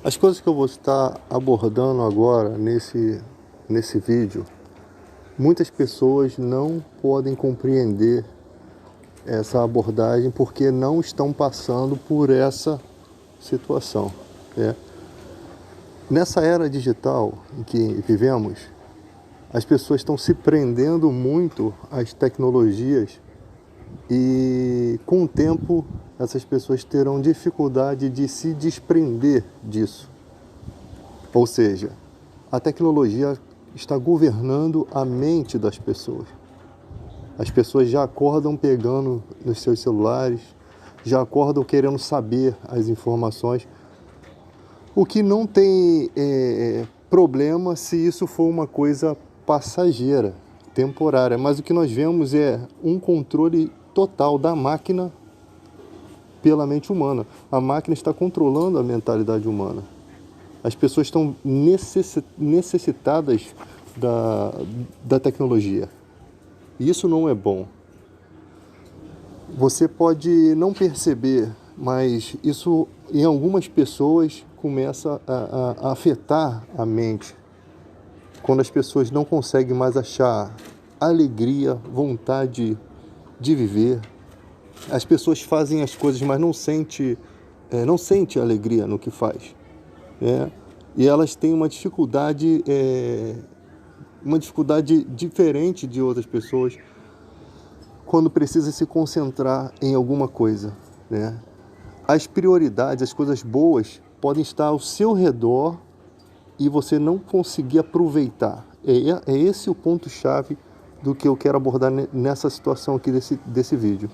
As coisas que eu vou estar abordando agora nesse vídeo, muitas pessoas não podem compreender essa abordagem porque não estão passando por essa situação, né? Nessa era digital em que vivemos, as pessoas estão se prendendo muito às tecnologias e, com o tempo, essas pessoas terão dificuldade de se desprender disso. Ou seja, a tecnologia está governando a mente das pessoas. As pessoas já acordam pegando nos seus celulares, já acordam querendo saber as informações, o que não tem problema se isso for uma coisa passageira, temporária, mas o que nós vemos é um controle total da máquina pela mente humana. A máquina está controlando a mentalidade humana. As pessoas estão necessitadas da tecnologia. E isso não é bom. Você pode não perceber, mas isso em algumas pessoas começa a afetar a mente. Quando as pessoas não conseguem mais achar alegria, vontade de viver, as pessoas fazem as coisas, mas não sente alegria no que faz, né? E elas têm uma dificuldade diferente de outras pessoas quando precisa se concentrar em alguma coisa, né? As prioridades, as coisas boas podem estar ao seu redor e você não conseguir aproveitar. É esse o ponto-chave do que eu quero abordar nessa situação aqui desse vídeo.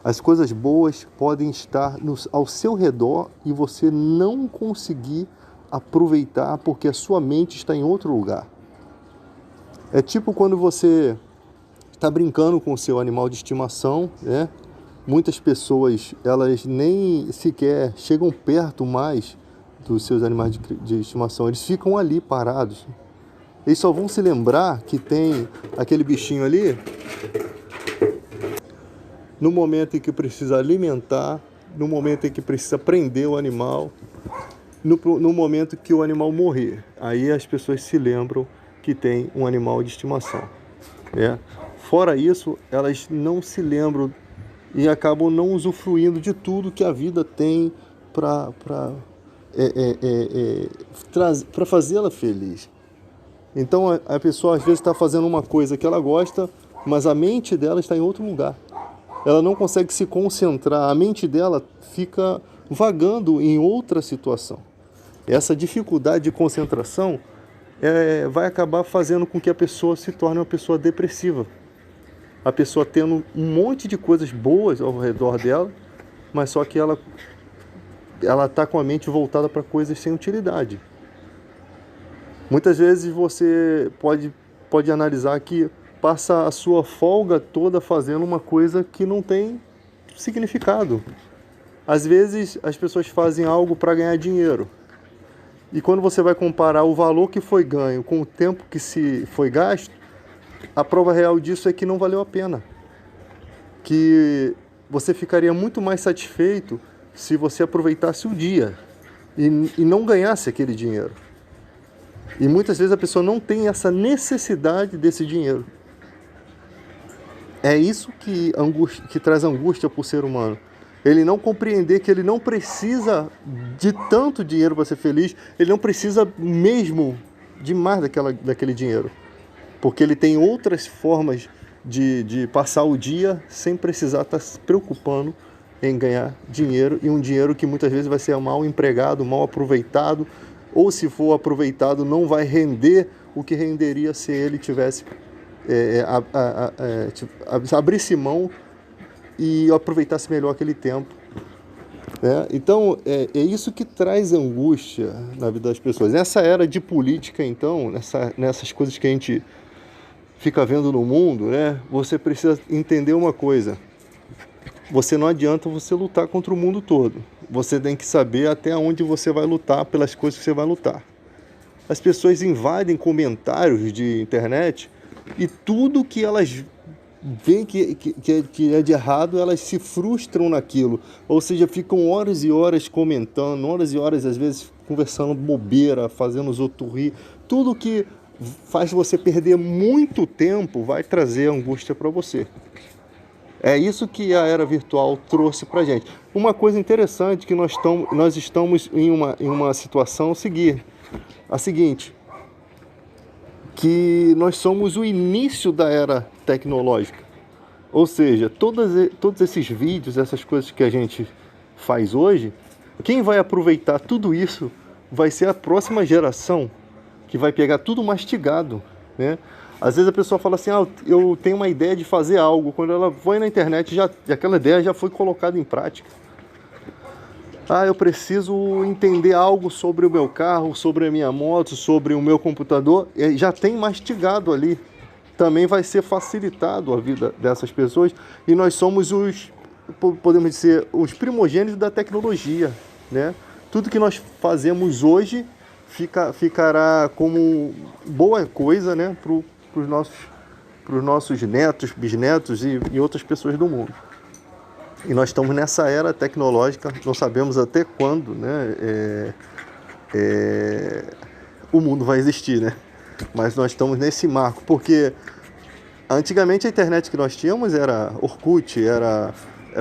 As coisas boas podem estar ao seu redor e você não conseguir aproveitar porque a sua mente está em outro lugar. É tipo quando você está brincando com o seu animal de estimação, né? Muitas pessoas, elas nem sequer chegam perto mais dos seus animais de estimação. Eles ficam ali parados. Eles só vão se lembrar que tem aquele bichinho ali no momento em que precisa alimentar, no momento em que precisa prender o animal, no momento que o animal morrer. Aí as pessoas se lembram que tem um animal de estimação, né? Fora isso, elas não se lembram e acabam não usufruindo de tudo que a vida tem para fazê-la feliz. Então a pessoa às vezes está fazendo uma coisa que ela gosta, mas a mente dela está em outro lugar. Ela não consegue se concentrar, a mente dela fica vagando em outra situação. Essa dificuldade de concentração vai acabar fazendo com que a pessoa se torne uma pessoa depressiva. A pessoa tendo um monte de coisas boas ao redor dela, mas só que ela está com a mente voltada para coisas sem utilidade. Muitas vezes você pode analisar que passa a sua folga toda fazendo uma coisa que não tem significado. Às vezes as pessoas fazem algo para ganhar dinheiro. E quando você vai comparar o valor que foi ganho com o tempo que se foi gasto, a prova real disso é que não valeu a pena. Que você ficaria muito mais satisfeito se você aproveitasse o dia e não ganhasse aquele dinheiro. E muitas vezes a pessoa não tem essa necessidade desse dinheiro. É isso que traz angústia para o ser humano. Ele não compreender que ele não precisa de tanto dinheiro para ser feliz, ele não precisa mesmo de mais daquele dinheiro. Porque ele tem outras formas de passar o dia sem precisar estar se preocupando em ganhar dinheiro, e um dinheiro que muitas vezes vai ser mal empregado, mal aproveitado, ou se for aproveitado não vai render o que renderia se ele tivesse abrisse mão e aproveitasse melhor aquele tempo, né? Então é isso que traz angústia na vida das pessoas. Nessa era de política, então, nessas coisas que a gente fica vendo no mundo, né? Você precisa entender uma coisa: não adianta você lutar contra o mundo todo. Você tem que saber até onde você vai lutar pelas coisas que você vai lutar. As pessoas invadem comentários de internet e tudo que elas veem que é de errado, elas se frustram naquilo. Ou seja, ficam horas e horas comentando, horas e horas, às vezes, conversando bobeira, fazendo os outros rir. Tudo que faz você perder muito tempo vai trazer angústia para você. É isso que a era virtual trouxe para gente. Uma coisa interessante que nós estamos em uma situação a seguinte, que nós somos o início da era tecnológica. Ou seja, todos esses vídeos, essas coisas que a gente faz hoje, quem vai aproveitar tudo isso vai ser a próxima geração, que vai pegar tudo mastigado, né? Às vezes a pessoa fala assim, eu tenho uma ideia de fazer algo. Quando ela vai na internet, aquela ideia já foi colocada em prática. Eu preciso entender algo sobre o meu carro, sobre a minha moto, sobre o meu computador. Já tem mastigado ali. Também vai ser facilitado a vida dessas pessoas. E nós somos podemos dizer, os primogênitos da tecnologia, né? Tudo que nós fazemos hoje ficará como boa coisa, né, para os nossos netos, bisnetos e outras pessoas do mundo. E nós estamos nessa era tecnológica, não sabemos até quando, né, o mundo vai existir, né? Mas nós estamos nesse marco, porque antigamente a internet que nós tínhamos era Orkut, era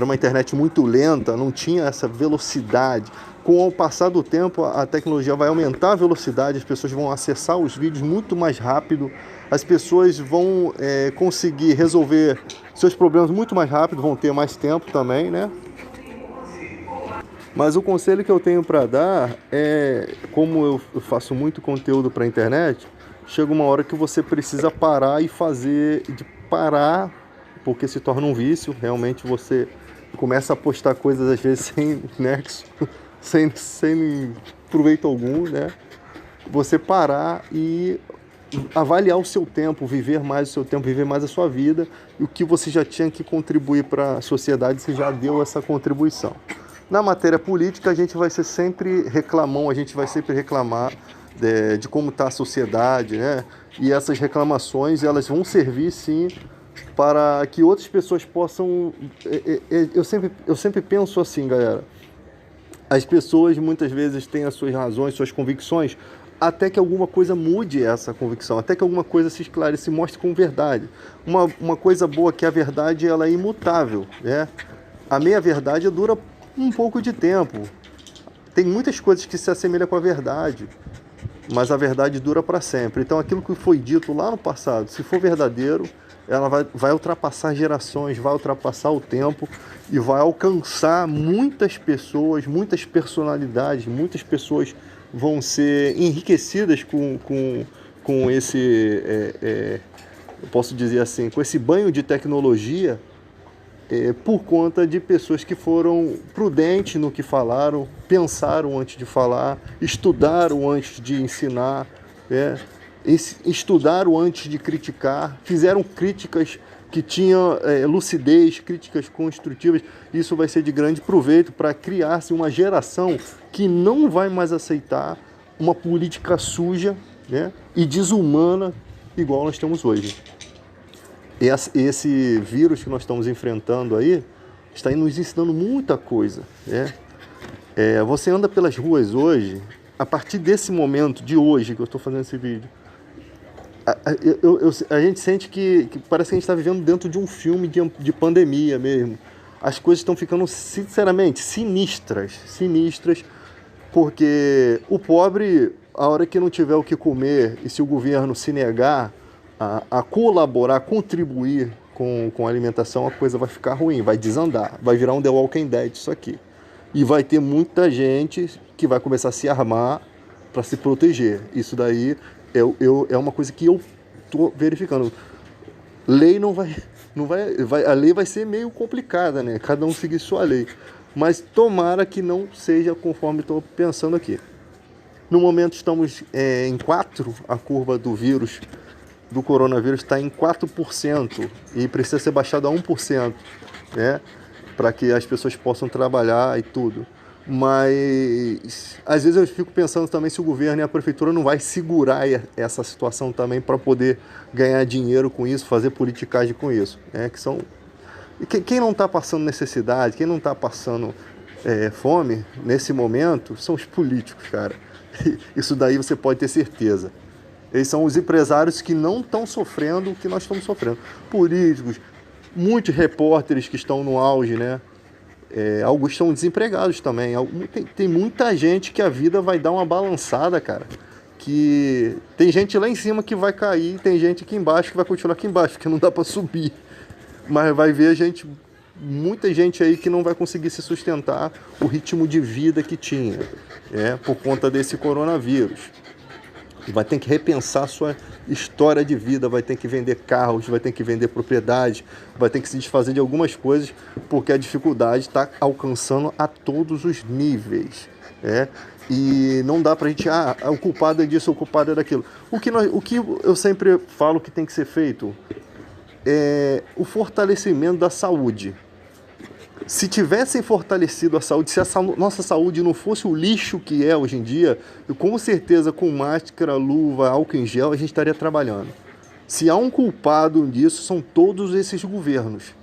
uma internet muito lenta, não tinha essa velocidade. Com o passar do tempo, a tecnologia vai aumentar a velocidade, as pessoas vão acessar os vídeos muito mais rápido, as pessoas vão conseguir resolver seus problemas muito mais rápido, vão ter mais tempo também, né? Mas o conselho que eu tenho para dar é, como eu faço muito conteúdo para a internet, chega uma hora que você precisa parar e parar, porque se torna um vício, realmente você começa a postar coisas às vezes sem nexo, sem proveito algum, né? Você parar e avaliar o seu tempo, viver mais o seu tempo, viver mais a sua vida, e o que você já tinha que contribuir para a sociedade, você já deu essa contribuição. Na matéria política, a gente vai ser sempre reclamão, a gente vai sempre reclamar de como está a sociedade, né? E essas reclamações, elas vão servir, sim, para que outras pessoas possam... Eu sempre penso assim, galera, as pessoas muitas vezes têm as suas razões, suas convicções, até que alguma coisa mude essa convicção, até que alguma coisa se esclareça, se mostre como verdade. Uma coisa boa é que a verdade ela é imutável, né? A meia-verdade dura um pouco de tempo. Tem muitas coisas que se assemelham com a verdade, mas a verdade dura para sempre. Então aquilo que foi dito lá no passado, se for verdadeiro, ela vai ultrapassar gerações, vai ultrapassar o tempo e vai alcançar muitas pessoas, muitas personalidades, muitas pessoas vão ser enriquecidas com esse, eu posso dizer assim, com esse banho de tecnologia, por conta de pessoas que foram prudentes no que falaram, pensaram antes de falar, estudaram antes de ensinar, estudaram antes de criticar, fizeram críticas que tinham lucidez, críticas construtivas. Isso vai ser de grande proveito para criar-se uma geração que não vai mais aceitar uma política suja, né, e desumana igual nós temos hoje. Esse vírus que nós estamos enfrentando aí está nos ensinando muita coisa, né? Você anda pelas ruas hoje, a partir desse momento de hoje que eu estou fazendo esse vídeo, a gente sente que parece que a gente está vivendo dentro de um filme de pandemia mesmo. As coisas estão ficando, sinceramente, sinistras, porque o pobre, a hora que não tiver o que comer e se o governo se negar a colaborar, a contribuir com a alimentação, a coisa vai ficar ruim, vai desandar, vai virar um The Walking Dead isso aqui. E vai ter muita gente que vai começar a se armar para se proteger. Isso daí é uma coisa que eu estou verificando. Lei a lei vai ser meio complicada, né? Cada um seguir sua lei. Mas tomara que não seja conforme estou pensando aqui. No momento estamos em 4, a curva do vírus, do coronavírus está em 4% e precisa ser baixado a 1%, né? Para que as pessoas possam trabalhar e tudo. Mas às vezes eu fico pensando também se o governo e a prefeitura não vai segurar essa situação também para poder ganhar dinheiro com isso, fazer politicagem com isso, né? Quem não está passando necessidade, quem não está passando fome nesse momento são os políticos, cara. Isso daí você pode ter certeza. Eles são os empresários que não estão sofrendo o que nós estamos sofrendo. Políticos, muitos repórteres que estão no auge, né? Alguns estão desempregados também. Tem muita gente que a vida vai dar uma balançada, cara. Que tem gente lá em cima que vai cair, tem gente aqui embaixo que vai continuar aqui embaixo, porque não dá para subir. Mas vai ver muita gente aí que não vai conseguir se sustentar o ritmo de vida que tinha, por conta desse coronavírus. Vai ter que repensar sua história de vida, vai ter que vender carros, vai ter que vender propriedade, vai ter que se desfazer de algumas coisas, porque a dificuldade está alcançando a todos os níveis. E não dá pra gente, o culpado é disso, o culpado é daquilo. O que eu sempre falo que tem que ser feito é o fortalecimento da saúde. Se tivessem fortalecido a saúde, se a nossa saúde não fosse o lixo que é hoje em dia, com certeza com máscara, luva, álcool em gel, a gente estaria trabalhando. Se há um culpado disso, são todos esses governos.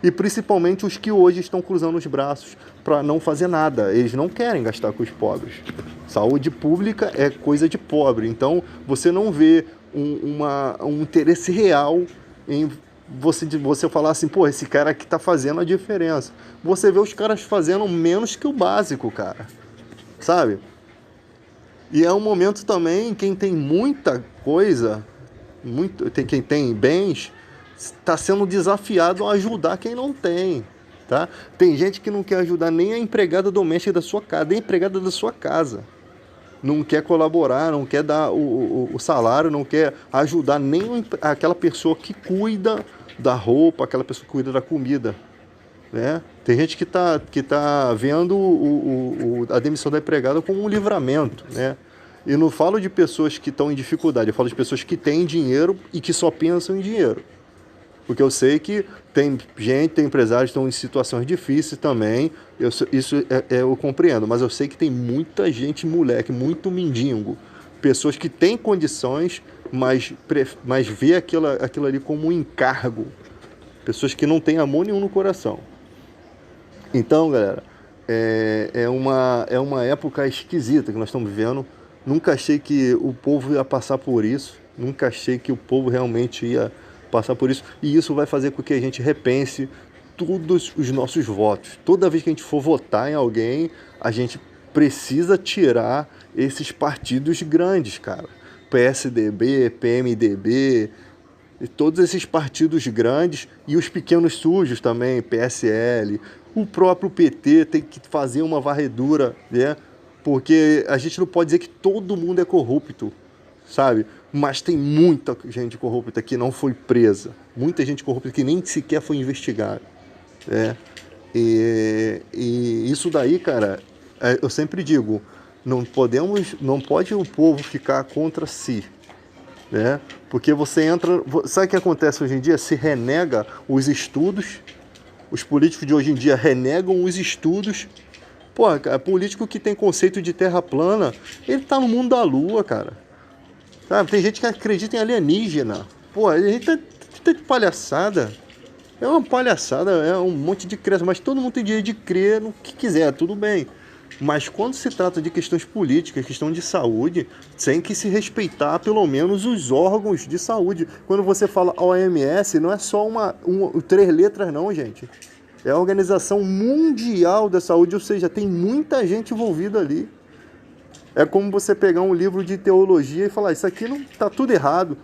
E principalmente os que hoje estão cruzando os braços para não fazer nada. Eles não querem gastar com os pobres. Saúde pública é coisa de pobre. Então, você não vê um interesse real em você falar assim, pô, esse cara aqui tá fazendo a diferença. Você vê os caras fazendo menos que o básico, cara. Sabe? E é um momento também, quem tem muita coisa, quem tem bens, está sendo desafiado a ajudar quem não tem. Tá? Tem gente que não quer ajudar nem a empregada doméstica da sua casa, nem a empregada da sua casa. Não quer colaborar, não quer dar o salário, não quer ajudar nem aquela pessoa que cuida da roupa, aquela pessoa que cuida da comida. Né? Tem gente que tá vendo a demissão da empregada como um livramento. Né? E não falo de pessoas que estão em dificuldade, eu falo de pessoas que têm dinheiro e que só pensam em dinheiro. Porque eu sei que tem empresários que estão em situações difíceis também, eu compreendo, mas eu sei que tem muita gente, moleque, muito mendigo, pessoas que têm condições, mas vê aquilo ali como um encargo, pessoas que não têm amor nenhum no coração. Então, galera, é uma época esquisita que nós estamos vivendo. Nunca achei que o povo ia passar por isso, nunca achei que o povo realmente ia passar por isso, e isso vai fazer com que a gente repense todos os nossos votos. Toda vez que a gente for votar em alguém, a gente precisa tirar esses partidos grandes, cara. PSDB, PMDB, e todos esses partidos grandes e os pequenos sujos também, PSL. O próprio PT tem que fazer uma varredura, né? Porque a gente não pode dizer que todo mundo é corrupto, sabe? Mas tem muita gente corrupta que não foi presa. Muita gente corrupta que nem sequer foi investigada. E isso daí, cara, eu sempre digo, não pode o povo ficar contra si. Né? Porque você entra... Sabe o que acontece hoje em dia? Se renega os estudos. Os políticos de hoje em dia renegam os estudos. Pô, político que tem conceito de terra plana, ele tá no mundo da lua, cara. Sabe? Tem gente que acredita em alienígena. Pô, a gente tá de palhaçada. É uma palhaçada, é um monte de crença, mas todo mundo tem direito de crer no que quiser, tudo bem. Mas quando se trata de questões políticas, questão de saúde, tem que se respeitar pelo menos os órgãos de saúde. Quando você fala OMS, não é só três letras não, gente. É a Organização Mundial da Saúde, ou seja, tem muita gente envolvida ali. É como você pegar um livro de teologia e falar, isso aqui não tá tudo errado.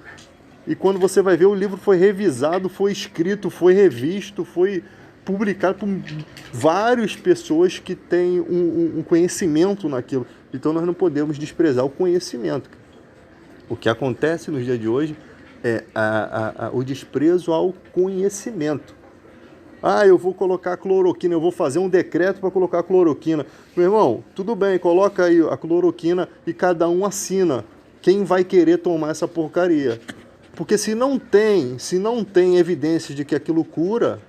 E quando você vai ver, o livro foi revisado, foi escrito, foi revisto, foi publicado por várias pessoas que têm um conhecimento naquilo. Então nós não podemos desprezar o conhecimento. O que acontece nos dias de hoje é o desprezo ao conhecimento. Eu vou colocar cloroquina, eu vou fazer um decreto para colocar cloroquina. Meu irmão, tudo bem, coloca aí a cloroquina e cada um assina. Quem vai querer tomar essa porcaria? Porque se não tem evidência de que aquilo cura,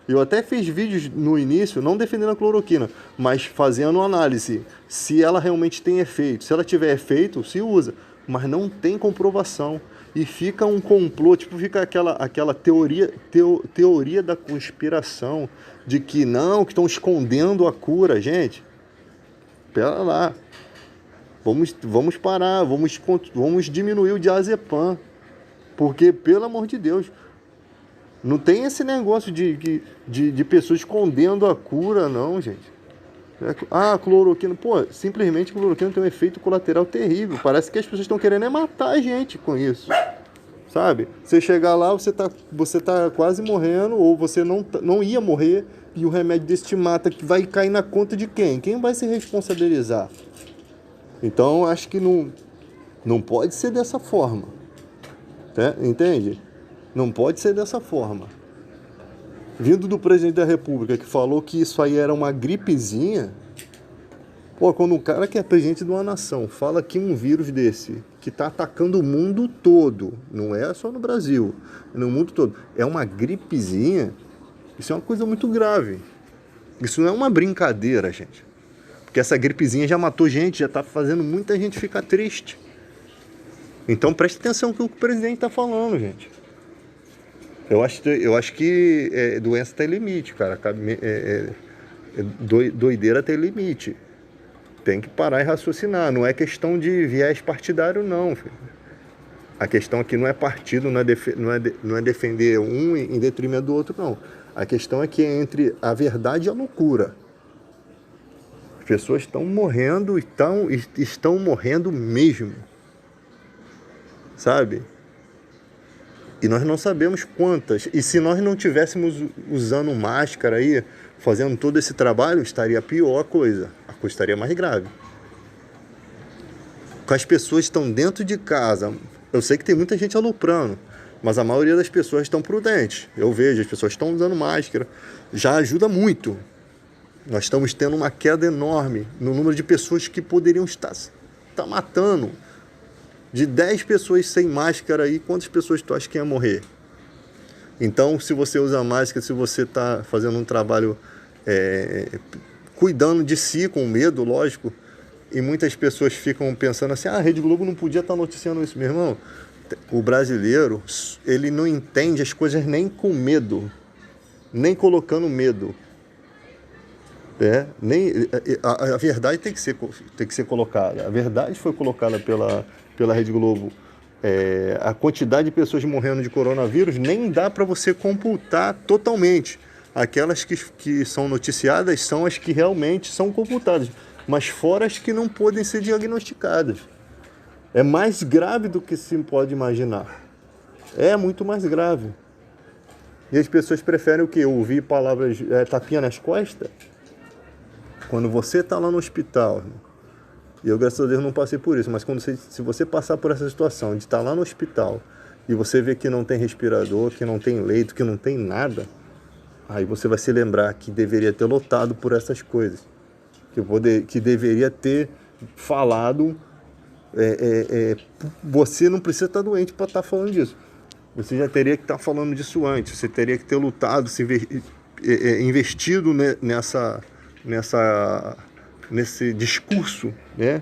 eu até fiz vídeos no início, não defendendo a cloroquina, mas fazendo análise, se ela realmente tem efeito. Se ela tiver efeito, se usa, mas não tem comprovação. E fica um complô, fica aquela teoria da conspiração, de que não, que estão escondendo a cura, gente. Pera lá. Vamos parar, vamos diminuir o diazepam. Porque, pelo amor de Deus, não tem esse negócio de pessoas escondendo a cura, não, gente. Cloroquina. Pô, simplesmente cloroquina tem um efeito colateral terrível. Parece que as pessoas estão querendo matar a gente com isso. Sabe? Você chegar lá, você tá quase morrendo, ou você não ia morrer, e o remédio desse te mata, que vai cair na conta de quem? Quem vai se responsabilizar? Então, acho que não pode ser dessa forma. Né? Entende? Não pode ser dessa forma. Vindo do presidente da República, que falou que isso aí era uma gripezinha. Pô, quando um cara que é presidente de uma nação fala que um vírus desse, que está atacando o mundo todo, não é só no Brasil, é no mundo todo, é uma gripezinha, isso é uma coisa muito grave. Isso não é uma brincadeira, gente. Porque essa gripezinha já matou gente, já está fazendo muita gente ficar triste. Então preste atenção no que o presidente está falando, gente. Eu acho que doença tem limite, cara. Doideira tem limite. Tem que parar e raciocinar. Não é questão de viés partidário, não, filho. A questão aqui não é partido, não é defender um em detrimento do outro, não. A questão é que é entre a verdade e a loucura. As pessoas estão morrendo, estão morrendo mesmo. Sabe? E nós não sabemos quantas. E se nós não tivéssemos usando máscara aí, fazendo todo esse trabalho, estaria pior a coisa. A coisa estaria mais grave. Com as pessoas estão dentro de casa. Eu sei que tem muita gente aloprando, mas a maioria das pessoas estão prudentes. Eu vejo, as pessoas estão usando máscara. Já ajuda muito. Nós estamos tendo uma queda enorme no número de pessoas que poderiam estar matando. De 10 pessoas sem máscara aí, quantas pessoas tu acha que ia morrer? Então, se você usa máscara, se você está fazendo um trabalho cuidando de si, com medo, lógico, e muitas pessoas ficam pensando assim, a Rede Globo não podia estar noticiando isso. Meu irmão, o brasileiro, ele não entende as coisas nem com medo, nem colocando medo. A verdade tem que ser colocada. A verdade foi colocada pela Rede Globo. A quantidade de pessoas morrendo de coronavírus nem dá para você computar totalmente. Aquelas que são noticiadas são as que realmente são computadas, mas fora as que não podem ser diagnosticadas. É mais grave do que se pode imaginar. É muito mais grave. E as pessoas preferem o quê? Ouvir palavras tapinha nas costas? Quando você está lá no hospital, e eu, graças a Deus, não passei por isso, mas se você passar por essa situação de estar lá no hospital e você vê que não tem respirador, que não tem leito, que não tem nada, aí você vai se lembrar que deveria ter lutado por essas coisas, que deveria ter falado. Você não precisa estar doente para estar falando disso. Você já teria que estar falando disso antes. Você teria que ter lutado, investido nesse discurso, né,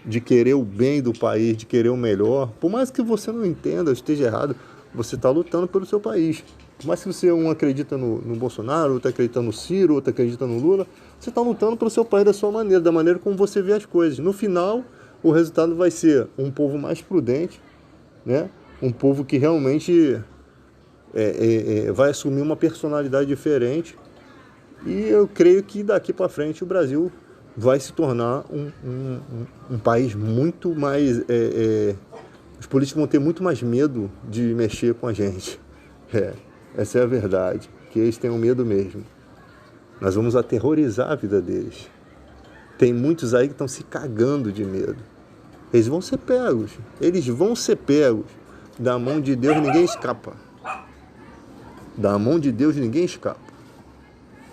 de querer o bem do país, de querer o melhor. Por mais que você não entenda, esteja errado, você está lutando pelo seu país. Por mais que você acredita no Bolsonaro, outro acredita no Ciro, outro acredita no Lula, você está lutando pelo seu país da sua maneira, da maneira como você vê as coisas. No final, o resultado vai ser um povo mais prudente, né? Um povo que realmente vai assumir uma personalidade diferente. E eu creio que daqui para frente o Brasil vai se tornar um país muito mais... os políticos vão ter muito mais medo de mexer com a gente. Essa é a verdade, que eles têm medo mesmo. Nós vamos aterrorizar a vida deles. Tem muitos aí que estão se cagando de medo. Eles vão ser pegos. Da mão de Deus ninguém escapa. Da mão de Deus ninguém escapa.